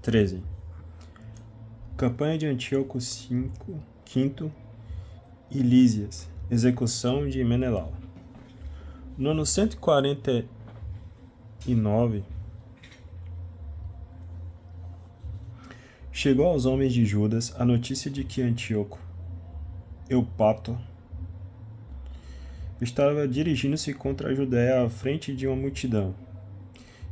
13. Campanha de Antíoco V e Lísias. Execução de Menelau. No ano 149, chegou aos homens de Judas a notícia de que Antíoco Eupator estava dirigindo-se contra a Judéia à frente de uma multidão,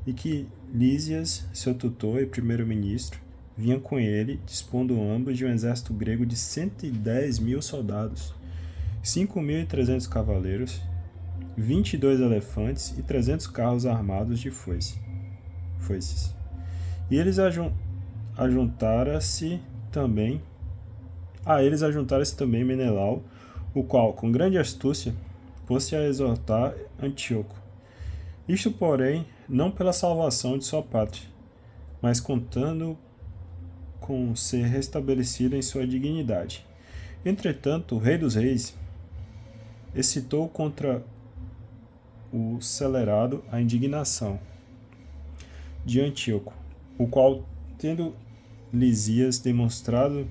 e que Lísias, seu tutor e primeiro-ministro, vinha com ele, dispondo ambos de um exército grego de 110.000 soldados, 5.300 cavaleiros, 22 elefantes e 300 carros armados de foices. E eles ajuntara-se também Menelau, o qual, com grande astúcia, pôs-se a exortar Antíoco. Isto, porém, não pela salvação de sua pátria, mas contando com ser restabelecido em sua dignidade. Entretanto, o rei dos reis excitou contra o celerado a indignação de Antíoco, o qual, tendo Lísias demonstrado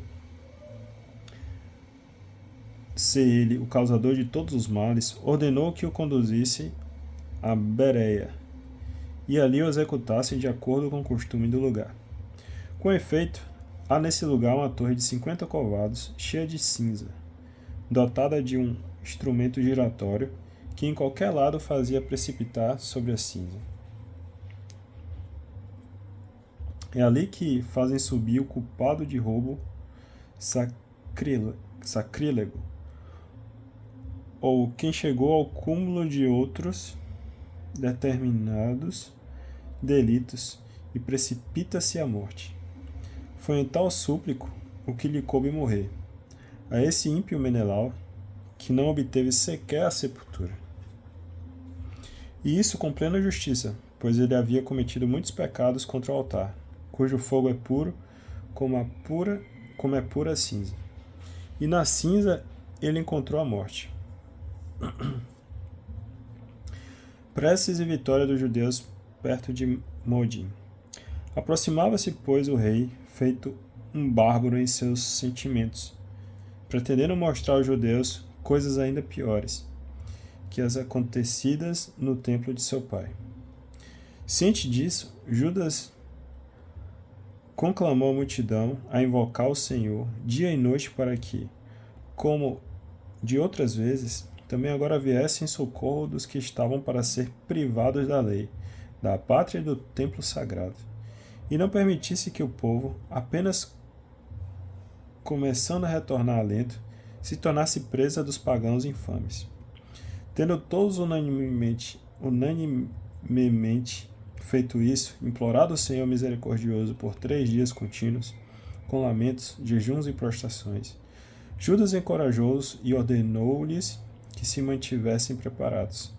ser ele o causador de todos os males, ordenou que o conduzisse a Bereia e ali o executassem de acordo com o costume do lugar. Com efeito, há nesse lugar uma torre de 50 covados, cheia de cinza, dotada de um instrumento giratório que em qualquer lado fazia precipitar sobre a cinza. É ali que fazem subir o culpado de roubo sacrílego, ou quem chegou ao cúmulo de outros determinados delitos e precipita-se à morte. Foi em tal súplico o que lhe coube morrer, a esse ímpio Menelau, que não obteve sequer a sepultura. E isso com plena justiça, pois ele havia cometido muitos pecados contra o altar, cujo fogo é puro como é pura a cinza. E na cinza ele encontrou a morte. Preces e vitória dos judeus perto de Modim. Aproximava-se, pois, o rei, feito um bárbaro em seus sentimentos, pretendendo mostrar aos judeus coisas ainda piores que as acontecidas no templo de seu pai. Ciente disso, Judas conclamou a multidão a invocar o Senhor dia e noite para que, como de outras vezes, também agora viesse em socorro dos que estavam para ser privados da lei, da pátria e do templo sagrado, e não permitisse que o povo, apenas começando a retornar alento, se tornasse presa dos pagãos infames. Tendo todos unanimemente feito isso, implorado o Senhor misericordioso por 3 dias contínuos, com lamentos, jejuns e prostrações, Judas encorajou-os e ordenou-lhes que se mantivessem preparados.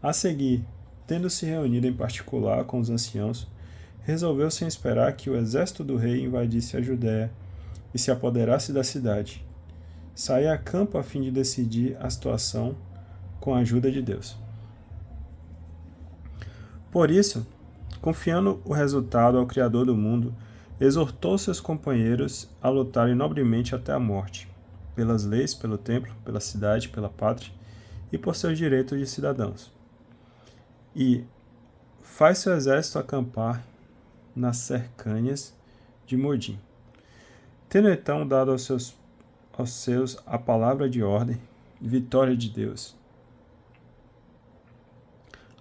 A seguir, tendo se reunido em particular com os anciãos, resolveu sem esperar que o exército do rei invadisse a Judéia e se apoderasse da cidade. Saía a campo a fim de decidir a situação com a ajuda de Deus. Por isso, confiando o resultado ao Criador do mundo, exortou seus companheiros a lutarem nobremente até a morte, pelas leis, pelo templo, pela cidade, pela pátria e por seus direitos de cidadãos. E faz seu exército acampar nas cercanias de Modim. Tendo então dado aos seus a palavra de ordem, vitória de Deus,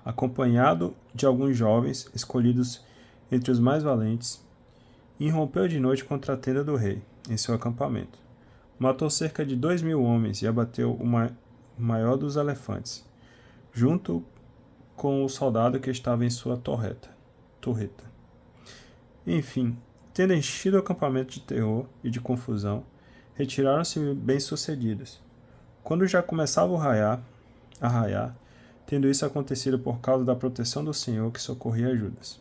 acompanhado de alguns jovens escolhidos entre os mais valentes, irrompeu de noite contra a tenda do rei, em seu acampamento. Matou cerca de 2.000 homens e abateu o maior dos elefantes, junto com o soldado que estava em sua torreta. Enfim, tendo enchido o acampamento de terror e de confusão, retiraram-se bem-sucedidos. Quando já começava a raiar, tendo isso acontecido por causa da proteção do Senhor que socorria Judas.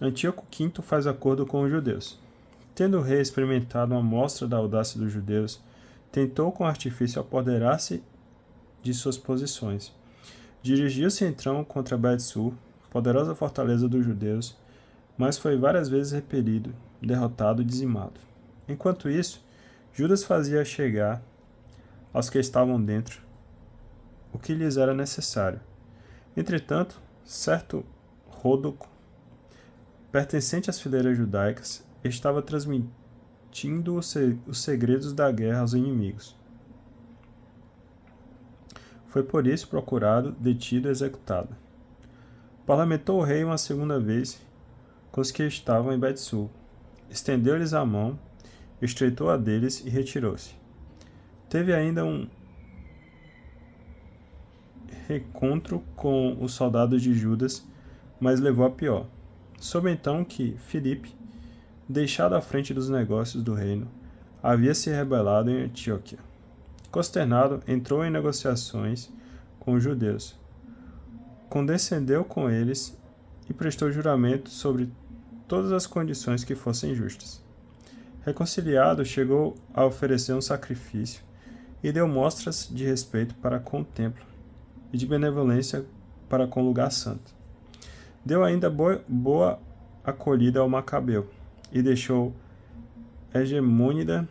Antíoco V faz acordo com os judeus. Tendo o rei experimentado uma mostra da audácia dos judeus, tentou com artifício apoderar-se de suas posições. Dirigiu-se então contra Bet-Sur, poderosa fortaleza dos judeus, mas foi várias vezes repelido, derrotado e dizimado. Enquanto isso, Judas fazia chegar aos que estavam dentro o que lhes era necessário. Entretanto, certo Ródoco, pertencente às fileiras judaicas, estava transmitindo os segredos da guerra aos inimigos. Foi por isso procurado, detido e executado. Parlamentou o rei uma segunda vez com os que estavam em Bet-Sul. Estendeu-lhes a mão, estreitou a deles e retirou-se. Teve ainda um recontro com os soldados de Judas, mas levou a pior. Soube então que Filipe, deixado à frente dos negócios do reino, havia se rebelado em Antioquia. Consternado, entrou em negociações com os judeus, condescendeu com eles e prestou juramento sobre todas as condições que fossem justas. Reconciliado, chegou a oferecer um sacrifício e deu mostras de respeito para com o templo e de benevolência para com o lugar santo. Deu ainda boa acolhida ao Macabeu e deixou Hegemônida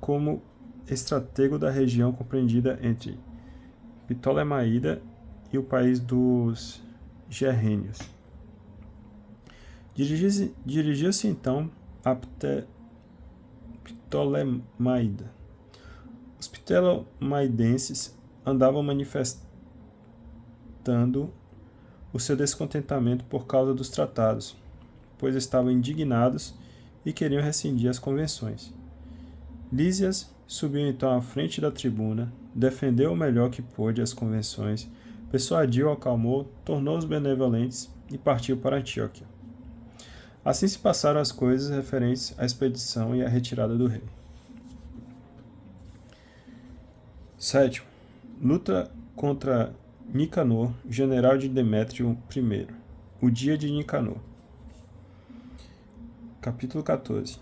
como estratego da região compreendida entre Ptolemaida e o país dos Gerrênios. Dirigiu-se então a Ptolemaida. Os ptolemaidenses andavam manifestando o seu descontentamento por causa dos tratados, pois estavam indignados e queriam rescindir as convenções. Lísias subiu então à frente da tribuna, defendeu o melhor que pôde as convenções, persuadiu, acalmou, tornou-os benevolentes e partiu para Antioquia. Assim se passaram as coisas referentes à expedição e à retirada do rei. 7. Luta contra Nicanor, general de Demétrio I. O dia de Nicanor. Capítulo 14.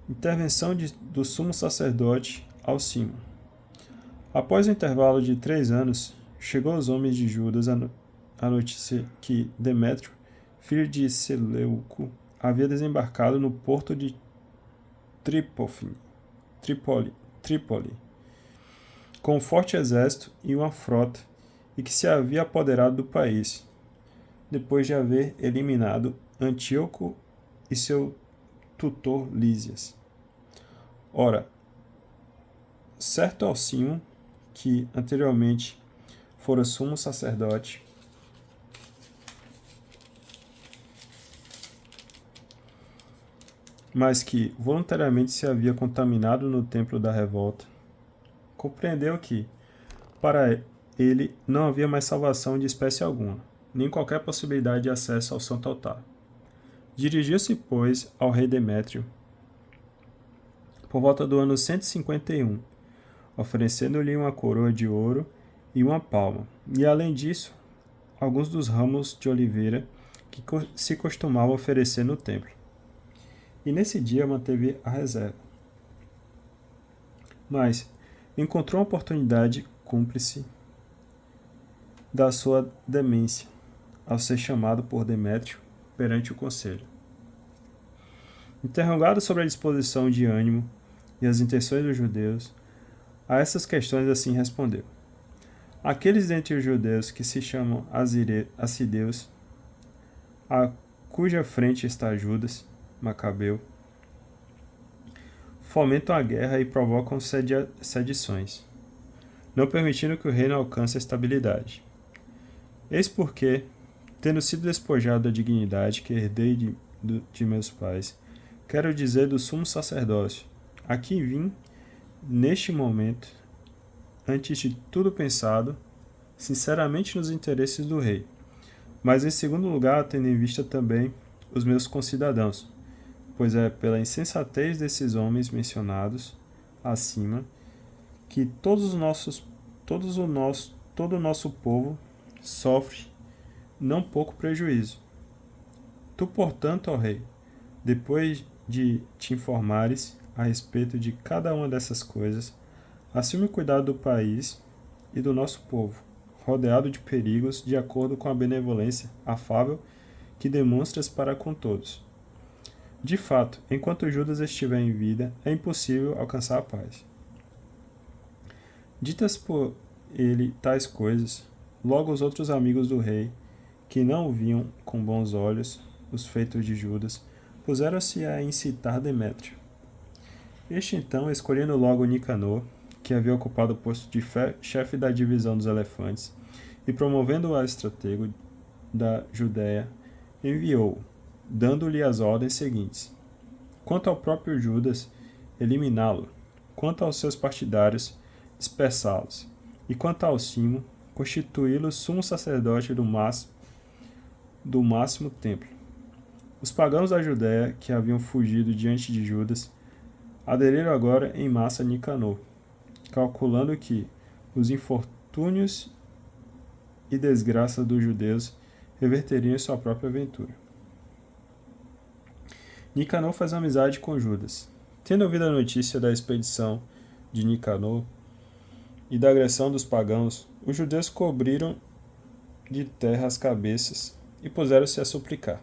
Intervenção do sumo sacerdote Alcimo. Após o intervalo de 3 anos, chegou aos homens de Judas a notícia que Demétrio, filho de Seleuco, havia desembarcado no porto de Trípoli, com um forte exército e uma frota, e que se havia apoderado do país, depois de haver eliminado Antíoco e seu tutor Lísias. Ora, certo Alcimo, que anteriormente fora sumo sacerdote, mas que voluntariamente se havia contaminado no templo da revolta, compreendeu que, para ele, não havia mais salvação de espécie alguma, nem qualquer possibilidade de acesso ao santo altar. Dirigiu-se, pois, ao rei Demétrio, por volta do ano 151, oferecendo-lhe uma coroa de ouro e uma palma, e, além disso, alguns dos ramos de oliveira que se costumava oferecer no templo. E nesse dia manteve a reserva. Mas encontrou uma oportunidade cúmplice da sua demência, ao ser chamado por Demétrio perante o conselho. Interrogado sobre a disposição de ânimo e as intenções dos judeus, a essas questões assim respondeu: aqueles dentre os judeus que se chamam assideus, a cuja frente está Judas, Macabeu, fomentam a guerra e provocam sedições, não permitindo que o reino alcance a estabilidade. Eis porque, tendo sido despojado da dignidade que herdei de meus pais, quero dizer do sumo sacerdócio, aqui vim, neste momento, antes de tudo pensado, sinceramente nos interesses do rei, mas em segundo lugar tendo em vista também os meus concidadãos, pois é pela insensatez desses homens mencionados acima que todo o nosso povo sofre não pouco prejuízo. Tu, portanto, ó rei, depois de te informares a respeito de cada uma dessas coisas, assume o cuidado do país e do nosso povo, rodeado de perigos, de acordo com a benevolência afável que demonstras para com todos. De fato, enquanto Judas estiver em vida, é impossível alcançar a paz. Ditas por ele tais coisas, logo os outros amigos do rei, que não viam com bons olhos os feitos de Judas, puseram-se a incitar Demétrio. Este então, escolhendo logo Nicanor, que havia ocupado o posto de chefe da divisão dos elefantes, e promovendo-o a estratego da Judéia, enviou-o, dando-lhe as ordens seguintes: quanto ao próprio Judas, eliminá-lo; quanto aos seus partidários, dispersá-los; e quanto ao Simo, constituí-lo sumo sacerdote do máximo templo. Os pagãos da Judéia, que haviam fugido diante de Judas, aderiram agora em massa a Nicanor, calculando que os infortúnios e desgraças dos judeus reverteriam em sua própria aventura. Nicanor faz amizade com Judas. Tendo ouvido a notícia da expedição de Nicanor e da agressão dos pagãos, os judeus cobriram de terra as cabeças e puseram-se a suplicar.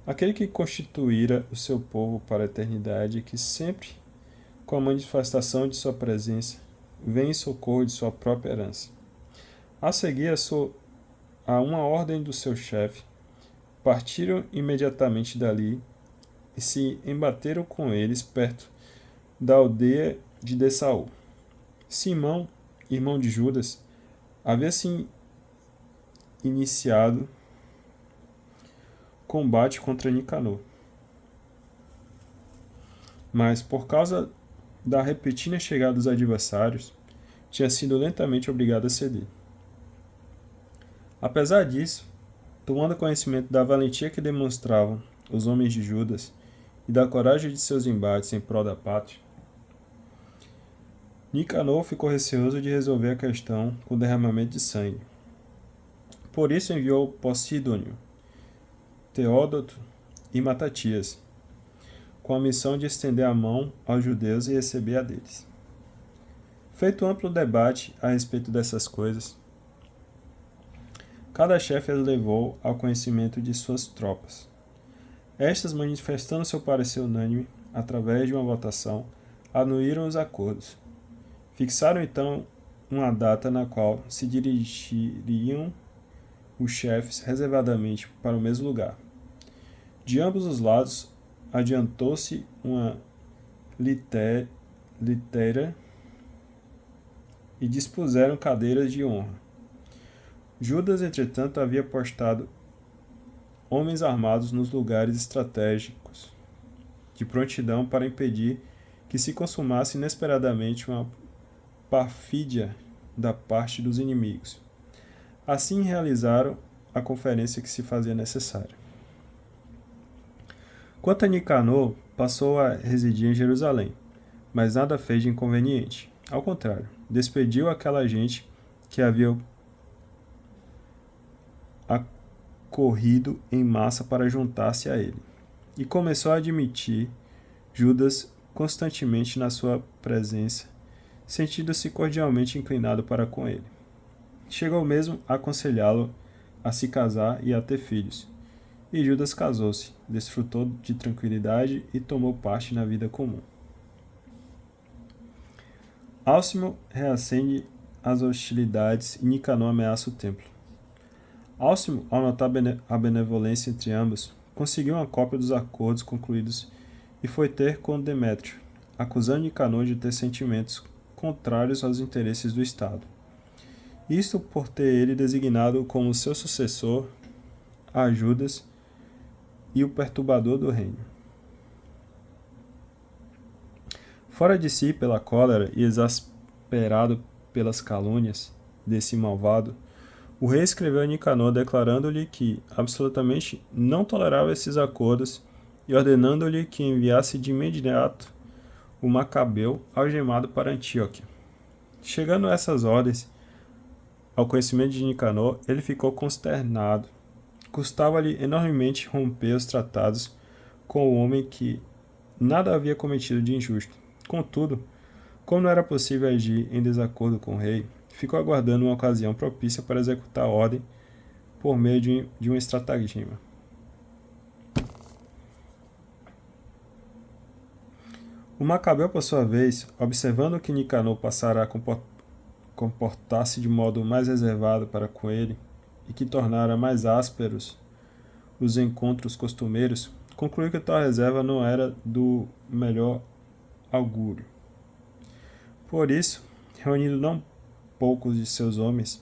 Aquele que constituíra o seu povo para a eternidade, que sempre, com a manifestação de sua presença, vem em socorro de sua própria herança. A seguir a uma ordem do seu chefe, partiram imediatamente dali e se embateram com eles perto da aldeia de Dessaú. Simão, irmão de Judas, havia se iniciado combate contra Nicanor, mas por causa da repentina chegada dos adversários, tinha sido lentamente obrigado a ceder. Apesar disso, tomando conhecimento da valentia que demonstravam os homens de Judas e da coragem de seus embates em prol da pátria, Nicanor ficou receoso de resolver a questão com derramamento de sangue. Por isso enviou Posidônio, Teódoto e Matatias, com a missão de estender a mão aos judeus e receber a deles. Feito amplo debate a respeito dessas coisas, cada chefe as levou ao conhecimento de suas tropas. Estas, manifestando seu parecer unânime, através de uma votação, anuíram os acordos. Fixaram então uma data na qual se dirigiriam os chefes reservadamente para o mesmo lugar. De ambos os lados, adiantou-se uma litera e dispuseram cadeiras de honra. Judas, entretanto, havia postado homens armados nos lugares estratégicos, de prontidão para impedir que se consumasse inesperadamente uma perfídia da parte dos inimigos. Assim realizaram a conferência que se fazia necessária. Quanto a Nicanor, passou a residir em Jerusalém, mas nada fez de inconveniente. Ao contrário, despediu aquela gente que havia acorrido em massa para juntar-se a ele, e começou a admitir Judas constantemente na sua presença, sentindo-se cordialmente inclinado para com ele. Chegou mesmo a aconselhá-lo a se casar e a ter filhos. E Judas casou-se, desfrutou de tranquilidade e tomou parte na vida comum. Álcimo reacende as hostilidades e Nicanor ameaça o templo. Álcimo, ao notar a benevolência entre ambos, conseguiu uma cópia dos acordos concluídos e foi ter com Demétrio, acusando Nicanor de ter sentimentos contrários aos interesses do Estado. Isto por ter ele designado como seu sucessor a Judas e o perturbador do reino. Fora de si pela cólera e exasperado pelas calúnias desse malvado, o rei escreveu a Nicanor declarando-lhe que absolutamente não tolerava esses acordos e ordenando-lhe que enviasse de imediato o Macabeu algemado para Antioquia. Chegando a essas ordens ao conhecimento de Nicanor, ele ficou consternado. Custava-lhe enormemente romper os tratados com o homem que nada havia cometido de injusto. Contudo, como não era possível agir em desacordo com o rei, ficou aguardando uma ocasião propícia para executar a ordem por meio de um estratagema. O Macabeu, por sua vez, observando que Nicanor passara a comportar-se de modo mais reservado para com ele e que tornara mais ásperos os encontros costumeiros, concluiu que tal reserva não era do melhor augúrio. Por isso, reunindo não poucos de seus homens,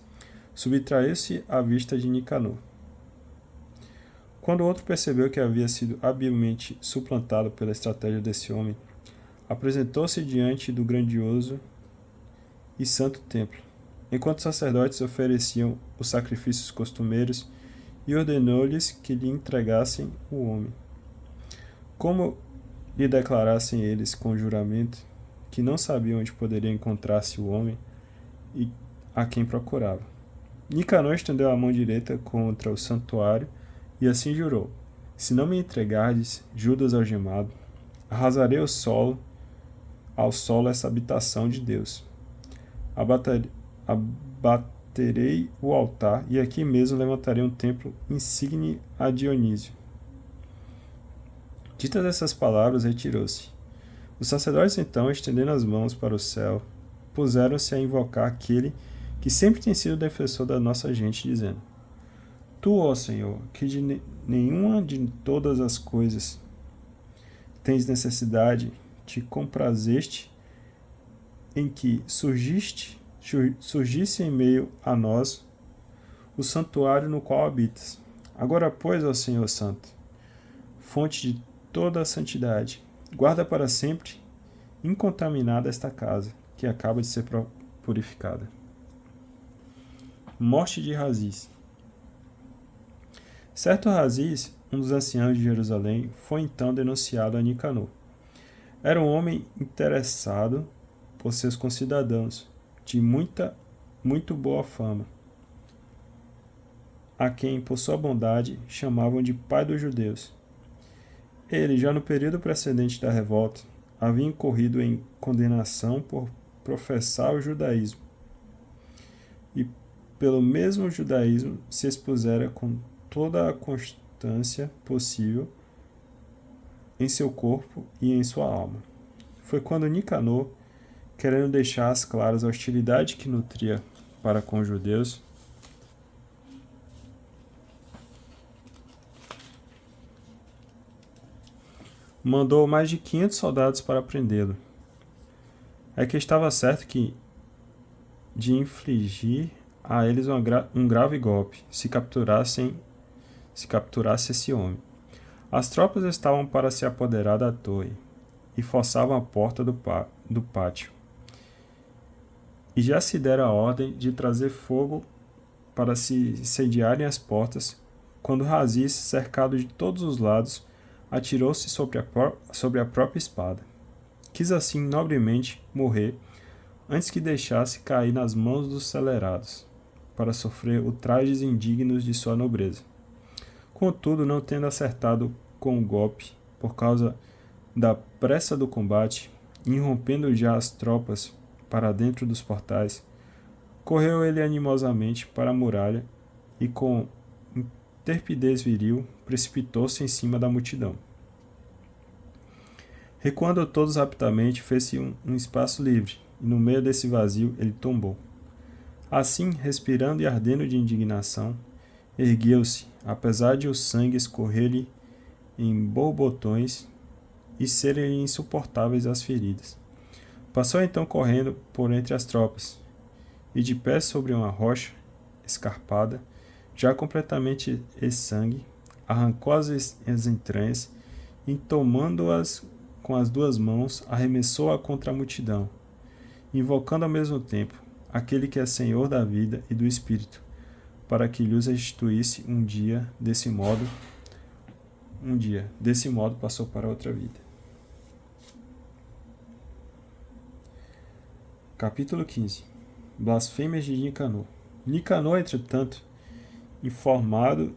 subtraiu-se à vista de Nicanor. Quando o outro percebeu que havia sido habilmente suplantado pela estratégia desse homem, apresentou-se diante do grandioso e santo templo, enquanto os sacerdotes ofereciam os sacrifícios costumeiros, e ordenou-lhes que lhe entregassem o homem. Como lhe declarassem eles com juramento que não sabiam onde poderia encontrar-se o homem e a quem procurava. Nicanor estendeu a mão direita contra o santuário e assim jurou: se não me entregardes, Judas algemado, arrasarei ao solo essa habitação de Deus. Abaterei o altar e aqui mesmo levantarei um templo insigne a Dionísio. Ditas essas palavras, retirou-se. Os sacerdotes então, estendendo as mãos para o céu, puseram-se a invocar aquele que sempre tem sido defensor da nossa gente, dizendo: Tu, ó Senhor, que de nenhuma de todas as coisas tens necessidade, te comprazeste em que surgisse em meio a nós o santuário no qual habitas. Agora, pois, ó Senhor Santo, fonte de toda a santidade, guarda para sempre incontaminada esta casa, que acaba de ser purificada. Morte de Raziz. Certo Raziz, um dos anciãos de Jerusalém, foi então denunciado a Nicanor. Era um homem interessado por seus concidadãos, de muito boa fama, a quem, por sua bondade, chamavam de pai dos judeus. Ele, já no período precedente da revolta, havia incorrido em condenação por professar o judaísmo, e pelo mesmo judaísmo se expusera com toda a constância possível em seu corpo e em sua alma. Foi quando Nicanor, querendo deixar às claras a hostilidade que nutria para com os judeus, mandou mais de 500 soldados para prendê-lo. É que estava certo de infligir a eles um grave golpe, se capturasse esse homem. As tropas estavam para se apoderar da torre e forçavam a porta do pátio. E já se dera a ordem de trazer fogo para se sediarem as portas, quando Raziz, cercado de todos os lados, atirou-se sobre a própria espada. Quis assim nobremente morrer, antes que deixasse cair nas mãos dos celerados, para sofrer ultrajes indignos de sua nobreza. Contudo, não tendo acertado com o golpe, por causa da pressa do combate, irrompendo já as tropas para dentro dos portais, correu ele animosamente para a muralha e, com interpidez viril, precipitou-se em cima da multidão. Recuando todos rapidamente, fez-se um espaço livre, e no meio desse vazio ele tombou. Assim, respirando e ardendo de indignação, ergueu-se, apesar de o sangue escorrer-lhe em borbotões e serem insuportáveis as feridas. Passou então correndo por entre as tropas, e de pé sobre uma rocha escarpada, já completamente exsangue, arrancou as entranhas e, tomando-as com as duas mãos, arremessou-a contra a multidão, invocando ao mesmo tempo aquele que é Senhor da vida e do Espírito, para que lhes restituísse desse modo passou para outra vida. Capítulo 15. Blasfêmias de Nicanor. Nicanor, entretanto, informado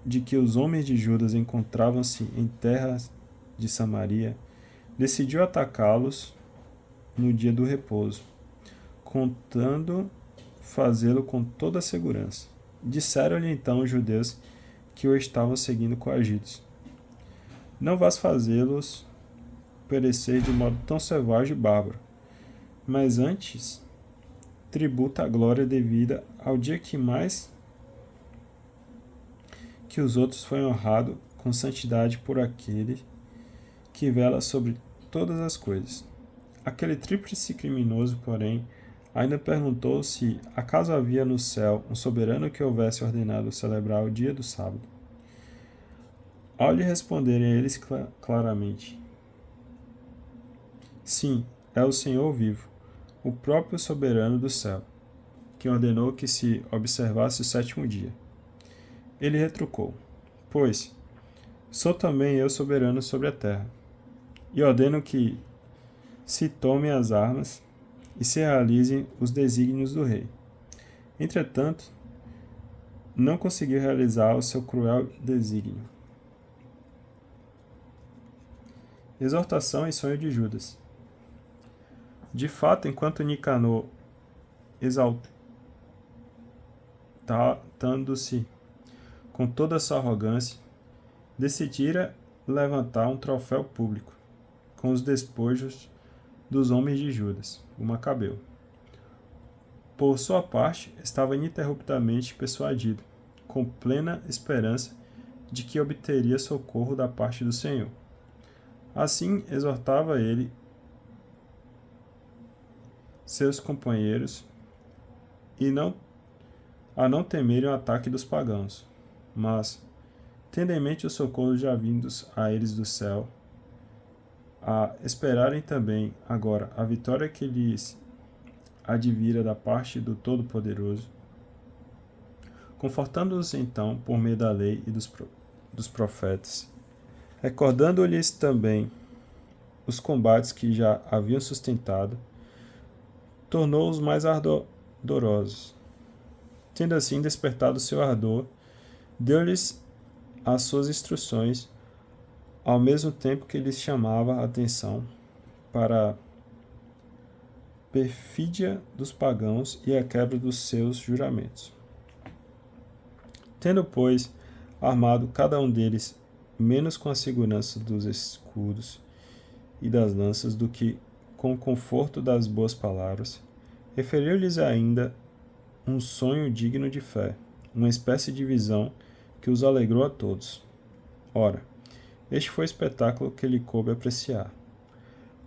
de que os homens de Judas encontravam-se em terras de Samaria, decidiu atacá-los no dia do repouso, contando fazê-lo com toda a segurança. Disseram-lhe então os judeus que o estavam seguindo coagidos: não vás fazê-los perecer de modo tão selvagem e bárbaro, mas antes tributa a glória devida ao dia que mais que os outros foi honrado com santidade por aquele que vela sobre todas as coisas. Aquele tríplice criminoso, porém, ainda perguntou se acaso havia no céu um soberano que houvesse ordenado celebrar o dia do sábado. Ao lhe responderem eles claramente: sim, é o Senhor vivo, o próprio soberano do céu, que ordenou que se observasse o sétimo dia. Ele retrucou: pois, sou também eu soberano sobre a terra, e ordeno que se tomem as armas e se realizem os desígnios do rei. Entretanto, não conseguiu realizar o seu cruel desígnio. Exortação e sonho de Judas. De fato, enquanto Nicanor, exaltando-se com toda a sua arrogância, decidira levantar um troféu público, com os despojos dos homens de Judas, o Macabeu. Por sua parte, estava ininterruptamente persuadido, com plena esperança de que obteria socorro da parte do Senhor. Assim, exortava ele seus companheiros a não temerem o ataque dos pagãos, mas, tendo em mente os socorros já vindos a eles do céu, a esperarem também agora a vitória que lhes advira da parte do Todo-Poderoso, confortando-os então por meio da lei e dos profetas, recordando-lhes também os combates que já haviam sustentado, tornou-os mais ardorosos. Tendo assim despertado seu ardor, deu-lhes as suas instruções, ao mesmo tempo que lhes chamava a atenção para a perfídia dos pagãos e a quebra dos seus juramentos. Tendo, pois, armado cada um deles menos com a segurança dos escudos e das lanças do que com o conforto das boas palavras, referiu-lhes ainda um sonho digno de fé, uma espécie de visão que os alegrou a todos. Ora, este foi o espetáculo que lhe coube apreciar.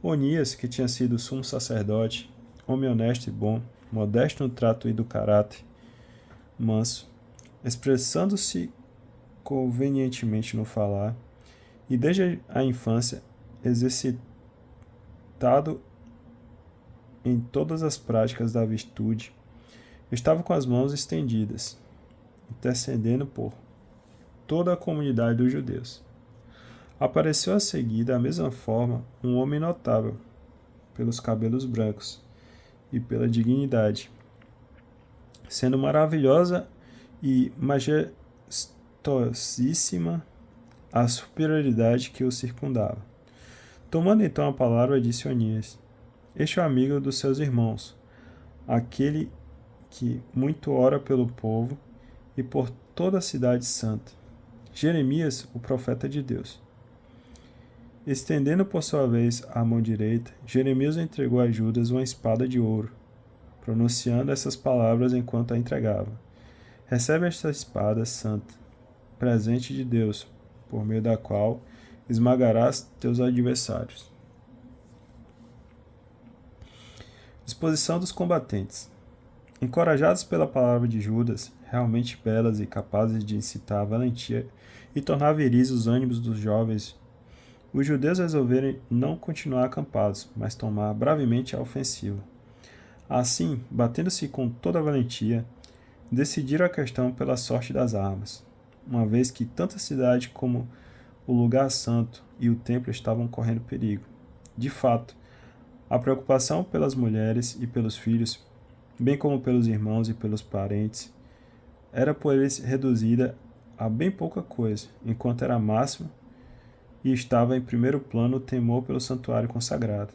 Onias, que tinha sido sumo sacerdote, homem honesto e bom, modesto no trato e do caráter, manso, expressando-se convenientemente no falar, e desde a infância exercitado em todas as práticas da virtude, estava com as mãos estendidas, intercedendo por toda a comunidade dos judeus. Apareceu a seguir, da mesma forma, um homem notável, pelos cabelos brancos e pela dignidade, sendo maravilhosa e majestosíssima a superioridade que o circundava. Tomando então a palavra, disse Onias: este é o amigo dos seus irmãos, aquele que muito ora pelo povo e por toda a cidade santa, Jeremias, o profeta de Deus. Estendendo por sua vez a mão direita, Jeremias entregou a Judas uma espada de ouro, pronunciando essas palavras enquanto a entregava: recebe esta espada santa, presente de Deus, por meio da qual esmagarás teus adversários. Disposição dos combatentes. Encorajados pela palavra de Judas, realmente belas e capazes de incitar a valentia e tornar viris os ânimos dos jovens, os judeus resolveram não continuar acampados, mas tomar bravemente a ofensiva. Assim, batendo-se com toda a valentia, decidiram a questão pela sorte das armas, uma vez que tanto a cidade como o lugar santo e o templo estavam correndo perigo. De fato, a preocupação pelas mulheres e pelos filhos, bem como pelos irmãos e pelos parentes, era por eles reduzida a bem pouca coisa, enquanto era máximo e estava em primeiro plano o temor pelo santuário consagrado.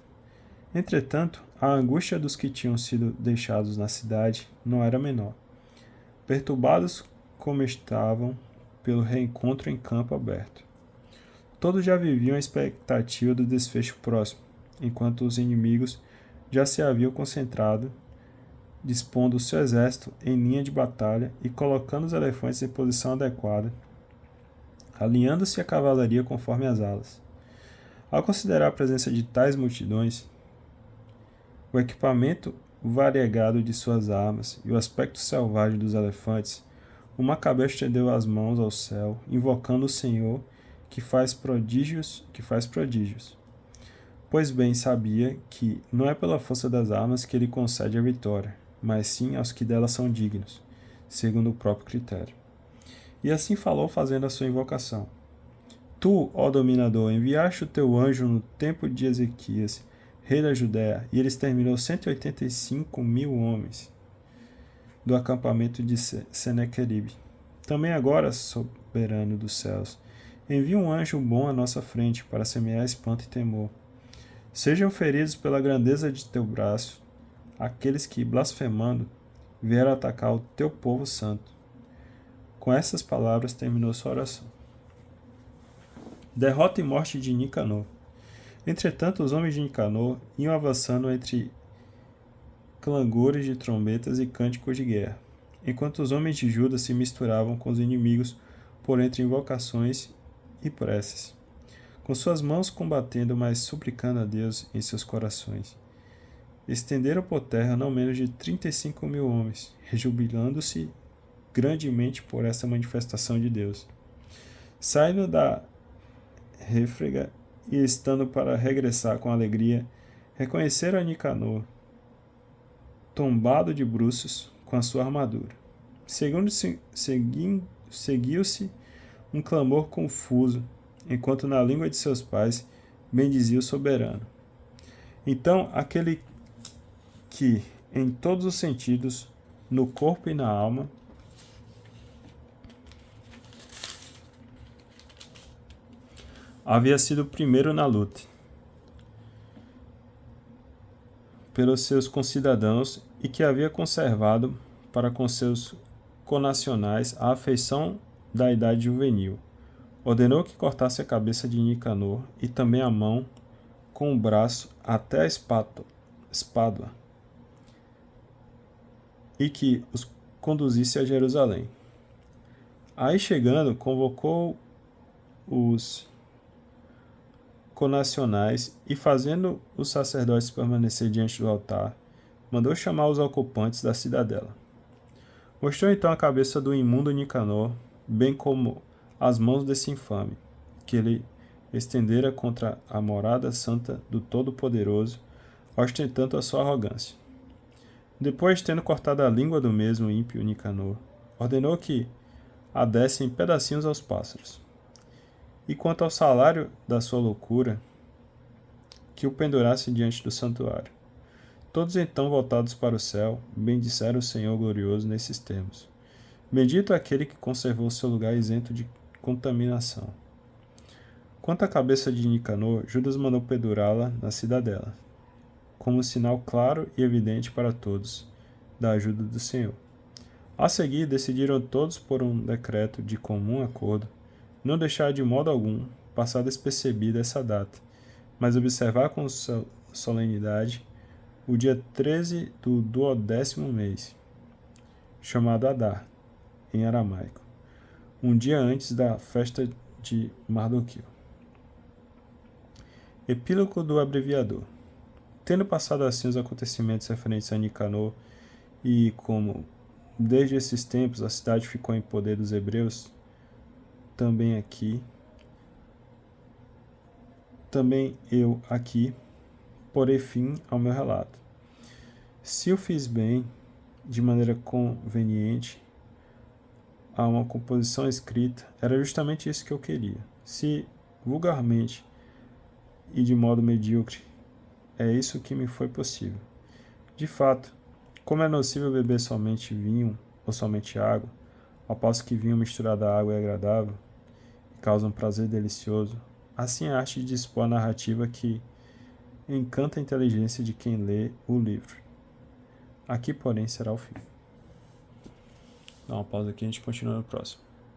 Entretanto, A angústia dos que tinham sido deixados na cidade não era menor. Perturbados como estavam pelo reencontro em campo aberto. Todos já viviam a expectativa do desfecho próximo, enquanto os inimigos já se haviam concentrado, dispondo o seu exército em linha de batalha e colocando os elefantes em posição adequada, alinhando-se a cavalaria conforme as alas. Ao considerar a presença de tais multidões, o equipamento variegado de suas armas e o aspecto selvagem dos elefantes, o Macabeu estendeu as mãos ao céu, invocando o Senhor que faz prodígios. Pois bem sabia que não é pela força das armas que ele concede a vitória, mas sim aos que delas são dignos, segundo o próprio critério. E assim falou, fazendo a sua invocação. Tu, ó dominador, enviaste o teu anjo no tempo de Ezequias, rei da Judéia, e ele exterminou 185.000 homens do acampamento de Senequeribe. Também agora, soberano dos céus, envia um anjo bom à nossa frente para semear espanto e temor. Sejam feridos pela grandeza de teu braço aqueles que, blasfemando, vieram atacar o teu povo santo. Com essas palavras terminou sua oração. Derrota e morte de Nicanor. Entretanto, os homens de Nicanor iam avançando entre clangores de trombetas e cânticos de guerra, enquanto os homens de Juda se misturavam com os inimigos por entre invocações e preces, com suas mãos combatendo, mas suplicando a Deus em seus corações. Estenderam por terra não menos de 35.000 homens, rejubilando-se grandemente por essa manifestação de Deus. Saindo da refrega e estando para regressar com alegria, reconheceram a Nicanor, tombado de bruços com a sua armadura. Seguiu-se um clamor confuso, enquanto na língua de seus pais bendizia o soberano. Então aquele que, em todos os sentidos, no corpo e na alma, havia sido o primeiro na luta pelos seus concidadãos e que havia conservado para com seus connacionais a afeição da idade juvenil, ordenou que cortasse a cabeça de Nicanor e também a mão com o braço até a espádua, e que os conduzisse a Jerusalém. Aí chegando, convocou os connacionais e, fazendo os sacerdotes permanecer diante do altar, mandou chamar os ocupantes da cidadela. Mostrou então a cabeça do imundo Nicanor, bem como as mãos desse infame, que ele estendera contra a morada santa do Todo-Poderoso, ostentando a sua arrogância. Depois, tendo cortado a língua do mesmo ímpio Nicanor, ordenou que a dessem em pedacinhos aos pássaros. E quanto ao salário da sua loucura, que o pendurasse diante do santuário. Todos então, voltados para o céu, bendisseram o Senhor glorioso nesses termos. Bendito aquele que conservou seu lugar isento de contaminação. Quanto à cabeça de Nicanor, Judas mandou pendurá-la na cidadela, como um sinal claro e evidente para todos da ajuda do Senhor. A seguir, decidiram todos por um decreto de comum acordo não deixar de modo algum passar despercebida essa data, mas observar com solenidade o dia 13 do 12º mês, chamado Adar, em aramaico, um dia antes da festa de Mardoqueu. Epílogo do abreviador. Tendo passado assim os acontecimentos referentes a Nicanor, e como desde esses tempos a cidade ficou em poder dos hebreus, também eu aqui porei fim ao meu relato. Se o fiz bem, de maneira conveniente, a uma composição escrita, era justamente isso que eu queria. Se vulgarmente e de modo medíocre, é isso que me foi possível. De fato, como é nocivo beber somente vinho ou somente água, ao passo que vinho misturado à água é agradável e causa um prazer delicioso, assim a arte de dispor a narrativa que encanta a inteligência de quem lê o livro. Aqui, porém, será o fim. Dá uma pausa aqui e a gente continua no próximo.